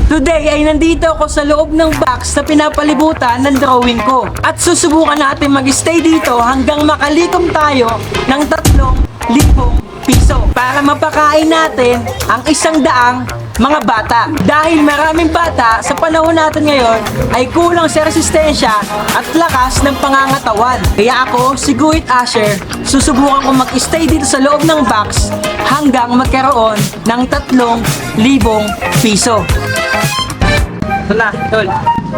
Today ay nandito ako sa loob ng box na pinapalibutan ng drawing ko. At susubukan natin mag-stay dito hanggang makalikom tayo ng 3,000 piso para mapakain natin ang 100 mga bata. Dahil maraming bata sa panahon natin ngayon ay kulang sa resistensya at lakas ng pangangatawan. Kaya ako, si Guhit Asher, susubukan ko mag-stay dito sa loob ng box hanggang magkaroon ng 3,000 piso. Ito na, tol.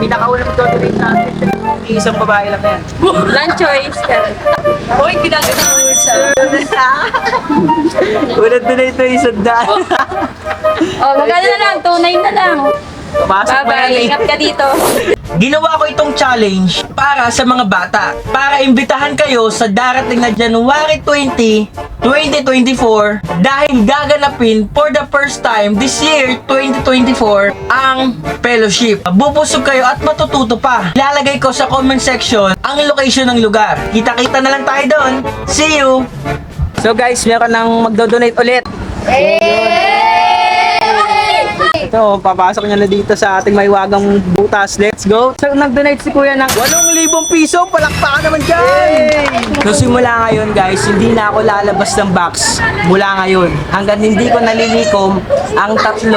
Pinakaunang mag-donate sa atin. Isang babae lang yan. Lunch choice. Uy, ginagawa mo siya. Unang donate na 100. Oh, magkano na lang? 2.9 na lang. Pasok pa yan Bye-bye. eh. Ingat ka dito. Ginawa ko itong challenge para sa mga bata. Para imbitahan kayo sa darating na January 20, 2024 dahil gaganapin for the first time this year 2024 ang fellowship. Bubusog kayo at matututo pa. Ilalagay ko sa comment section ang location ng lugar. Kita-kita na lang tayo doon. See you! So guys, meron nang magdo-donate ulit. Ito, papasok niya na dito sa ating maiwagang butas. Let's go! So, nag-donate si Kuya ng 8,000 piso. Palakpakan naman dyan! So, simula ngayon guys, hindi na ako lalabas ng box mula ngayon. Hanggang hindi ko nalilikom ang 3,000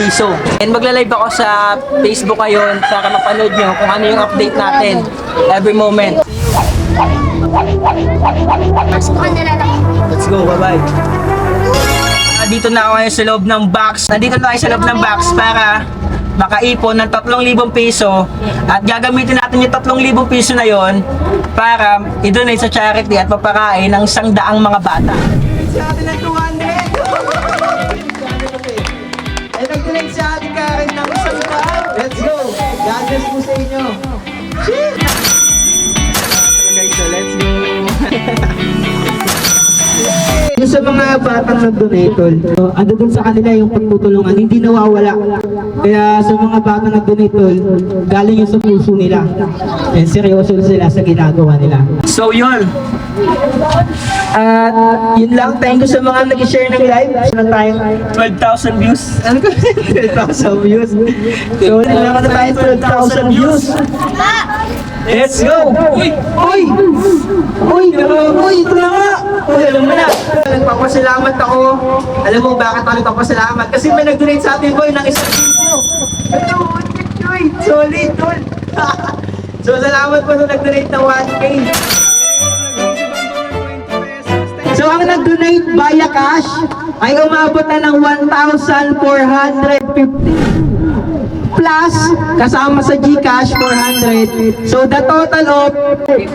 piso. And magla-live ako sa Facebook ngayon para mapanood nyo kung ano yung update natin every moment. Let's go, bye-bye! Dito na ako ngayon sa loob ng box. Nandito na tayo sa loob ng box para makaipon ng 3,000 piso at gagamitin natin yung 3,000 piso na yon para i-donate sa charity at mapakain ng 100 mga bata. Sa atin ng 200! Ay nag-donate sa atin Karen ng 100! Let's go! God bless po sa inyo! Guys, so let's go! Yung sa mga batang nag-donate, ano dun sa kanila yung pagtutulungan, hindi nawawala. Kaya sa mga batang nag-donate, galing yung sa puso nila. And seryoso sila sa ginagawa nila. So yun. At yun lang, thank you sa mga nag-share ng live. Na tayong 12,000 views. Ano ko? 12,000 views. So nalaman na tayo 12,000 views. Let's go! Uy! Uy! Uy! Uy! Ito na nga! Uy, alam mo na! Nagpapasalamat ako. Alam mo bakit ako nagpapasalamat? Kasi may nag-donate sa atin boy ng 1,000 piso. Hello! Uy! Solid! Tol! So salamat po sa nag-donate ng 1K. So ang nag-donate via cash ay umabot na ng 1,450. Plus, kasama sa GCash, 400. So, the total of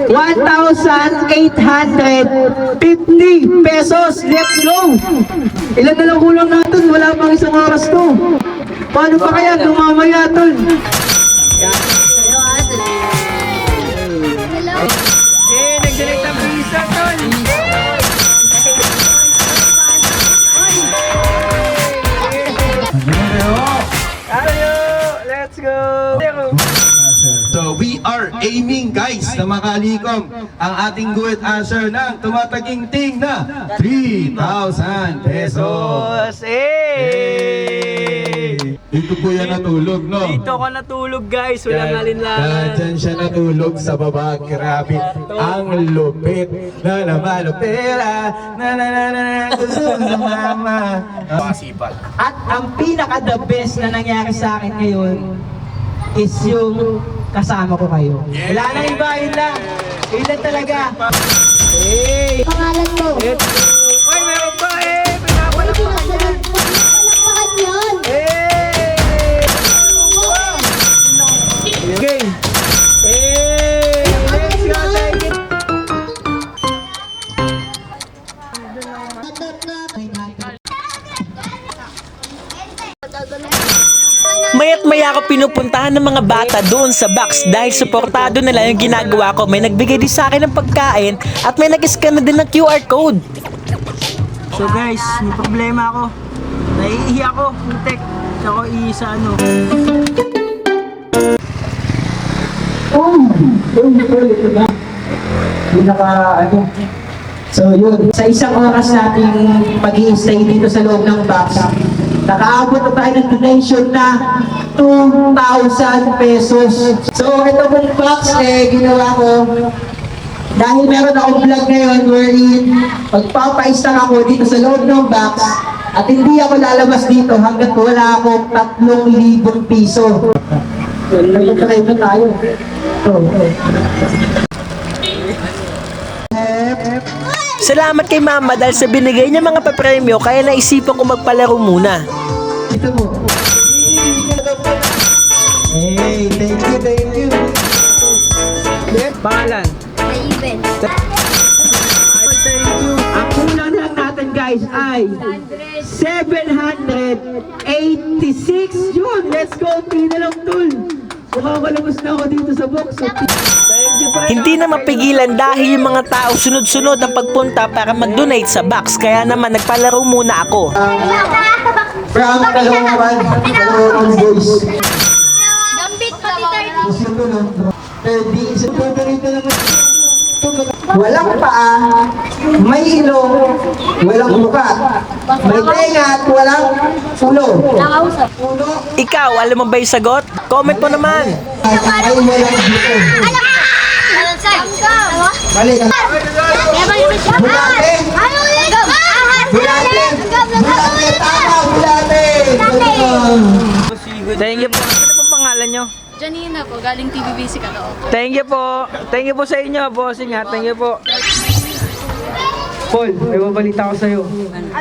1,850 pesos. Let's go! Ilan na lang kulang natin? Wala pang isang oras to. Paano pa kaya kung mamaya, tol? Nag-donate ang pisa, tol! Let's go! So we are aiming guys na makalikom ang ating Guhit Asher ng tumataginting na 3,000 pesos. Dito po yan natulog, no? Dito ako natulog guys, walang alinlangan. Dyan siya natulog sa baba. Grabe, ang lupit na namalupira. Gusto na mama. At ang pinaka-the best na nangyari sa akin ngayon is yung kasama ko kayo. Wala na iba, yun lang. Yun lang talaga. Hey! Pangalan mo. Uy, meron ba eh? Pinapalak pa ka yan. Palakpakan yun. Hey! Okay. Hey! Let's go, take it. Maya't maya ako pinupuntahan ng mga bata doon sa box dahil suportado nila yung ginagawa ko. May nagbigay din sa akin ng pagkain at may nag-scan na din ng QR code. So guys, may problema ako. Naiihi ako, putek. Ako sa ano. So yun, sa isang oras nating pag-i-stay dito sa loob ng box, Nakaabot na tayo ng donation na 2,000 pesos. So, ito pong box, ginawa ko. Dahil meron akong vlog ngayon wherein magpapaistang ako dito sa loob ng box at hindi ako lalabas dito hanggat wala akong 3,000 piso. Nagkakaroon na tayo. Salamat kay Mama dahil sa binigay niya mga papremyo kaya naisipan ko magpalaro muna. Ito mo. Hey, thank you, thank you. Pangalan? Raven. Ang kulang lang natin guys ay 786. Yun, let's go. Pinalang tol. Makakalabas na ako dito sa box. Thank you, friend. Hindi na mapigilan dahil yung mga tao sunod-sunod ang pagpunta para mag-donate sa box kaya naman nagpalaro muna ako. From Caloocan boys. Gambit pati 30. Gusto ko lang. Isang favorite na naman. Walang paa, may ilong, walang muka, may tenga at walang ulo. Nakausap. Ulo Ikaw, alam mo ba yung sagot? Comment mo naman. ay walang dito. Mali ka. Bulate! Bulate! Bulate! Tama! Bulate! Thank you po. Ano po pangalan nyo? Janina po, galing TVBC ka to. Thank you po. Thank you po sa inyo, bossing ha. Thank you po. Paul, may babalita ko sa'yo.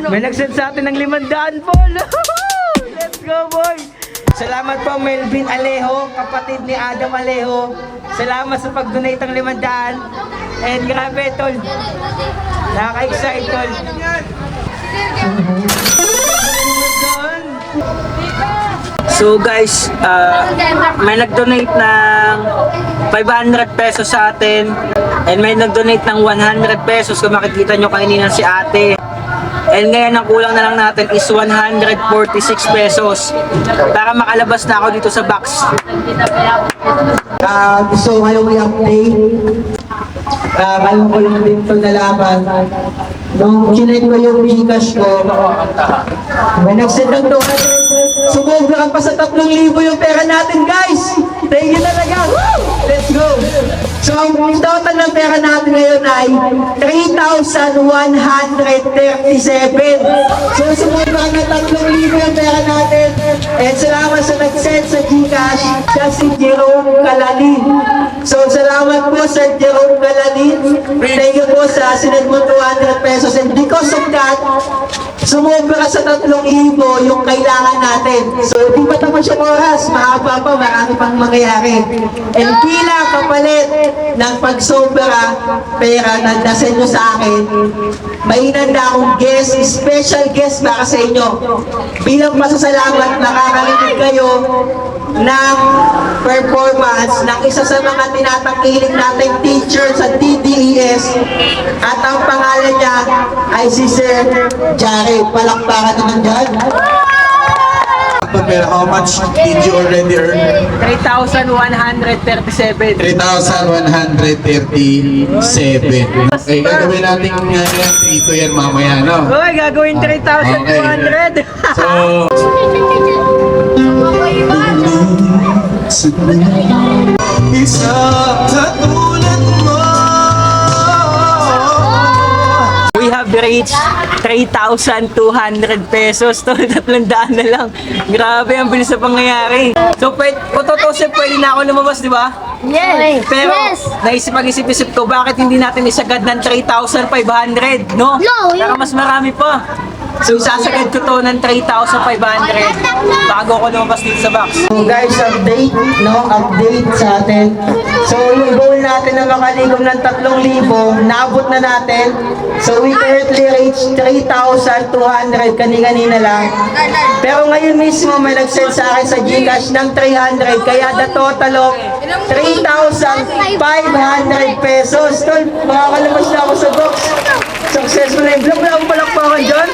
May nag-send sa atin ng 500, Paul. Let's go, boy. Salamat po, Melvin Alejo, kapatid ni Adam Alejo. Salamat sa pag-donate ng 500. And grabe, Tol. Nakaka-excite, Tol. So guys, may nag-donate ng 500 pesos sa atin and may nag-donate ng 100 pesos kung makikita nyo kanina si ate. And ngayon ang kulang na lang natin is 146 pesos para makalabas na ako dito sa box. Gusto ko kayong i-update. Kayo ko lang din ito nalaman. Nung kinay ko yung Gcash ko, may nag-send ng 200. Sumobra pa sa 3,000 yung pera natin, guys! Thank you talaga! Woo! Let's go! So, ang total ng pera natin ngayon ay 3,137. So, sumobra ng 3,000 yung pera natin. And salamat sa nag-send sa Gcash, siya si Jerome Calalin. So, salamat po sa Jerome Calalin. Thank you po sa sinend mo 200 pesos. And because of that, sumobra sa 3,000 yung kailangan natin. So, di ba naman siya oras? Mahaba pa, marami pang mangyayari. And bilang kapalit ng pagsobra pera na nasend nyo sa akin, may inanda akong guest, special guest para sa inyo. Bilang pasasalamat, nakakarinig kayo ng performance ng isa sa mga tinatangkilik nating teacher sa DDES at ang pangalan niya ay si Sir Jared. Palakpakan naman dyan. Pero how much did you already earn? 3,137. 3,137. Okay, gagawin natin yan. Ito yan mamaya, no? Uy, gagawin 3,200. So, isa katulad mo. We have reached 3,200 pesos. To, 300 na lang. Grabe, ang bilis na pangyayari. So, kung tutusin, pwede na ako lumabas, di ba? Yes. Pero, Yes. naisip-isip ko, bakit hindi natin isagad ng 3,500, no? No, Saka mas marami pa. So, sasagad ko to ng 3,500 bago ako lumabas dito sa box. So guys, update, no? Update sa atin. So yung goal natin na makalikom ng 3,000, naabot na natin. So we currently reached 3,200 kanina lang. Pero ngayon mismo may nag-send sa akin sa Gcash ng 300. Kaya the total of 3,500 pesos. Tol, makakalabas na ako sa box. Successful na yung vlog. Wala akong palakpakan dyan.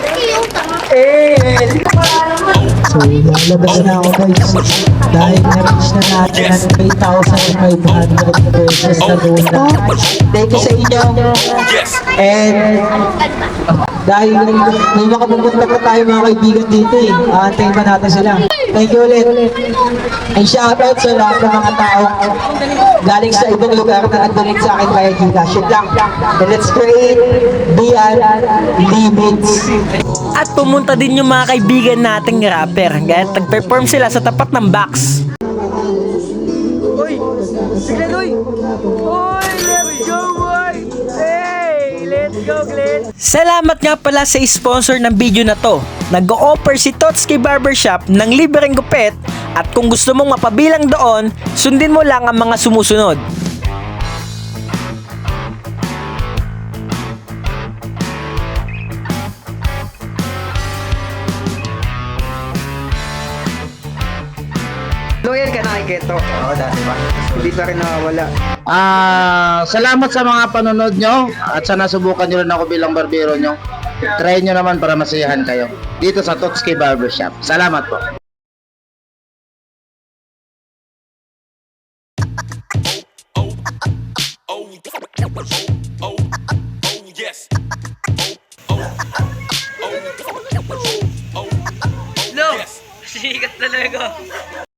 So, lalabas na ako guys. Dahil na-reach na natin ang 3,500 pesos na doon. Thank you sa inyo. And Dahil may makapupunta pa tayo mga kaibigan dito eh. Aantayin pa natin sila. Thank you ulit. And shoutout sa lahat ng mga tao galing sa ibang lugar na nag-donate sa akin via Gcash. Yun lang. And let's create beyond limits. At pumunta din yung mga kaibigan nating rapper. Kaya nag-perform sila sa tapat ng box. Uy! Sige, Uy! Uy! Let's go, boy! Hey! Let's go, Glenn! Salamat nga pala sa sponsor ng video na to. Nag-o-offer si Totski Barbershop ng libreng gupit at kung gusto mong mapabilang doon, sundin mo lang ang mga sumusunod. Loyal ka na kay Keto. Oo, dati ba? Hindi pa rin nawawala. Salamat sa mga panonood nyo at sana subukan nyo rin ako bilang barbero nyo. Try nyo naman para masiyahan kayo dito sa Totski Barbershop. Salamat po. Lo! Sikat talaga.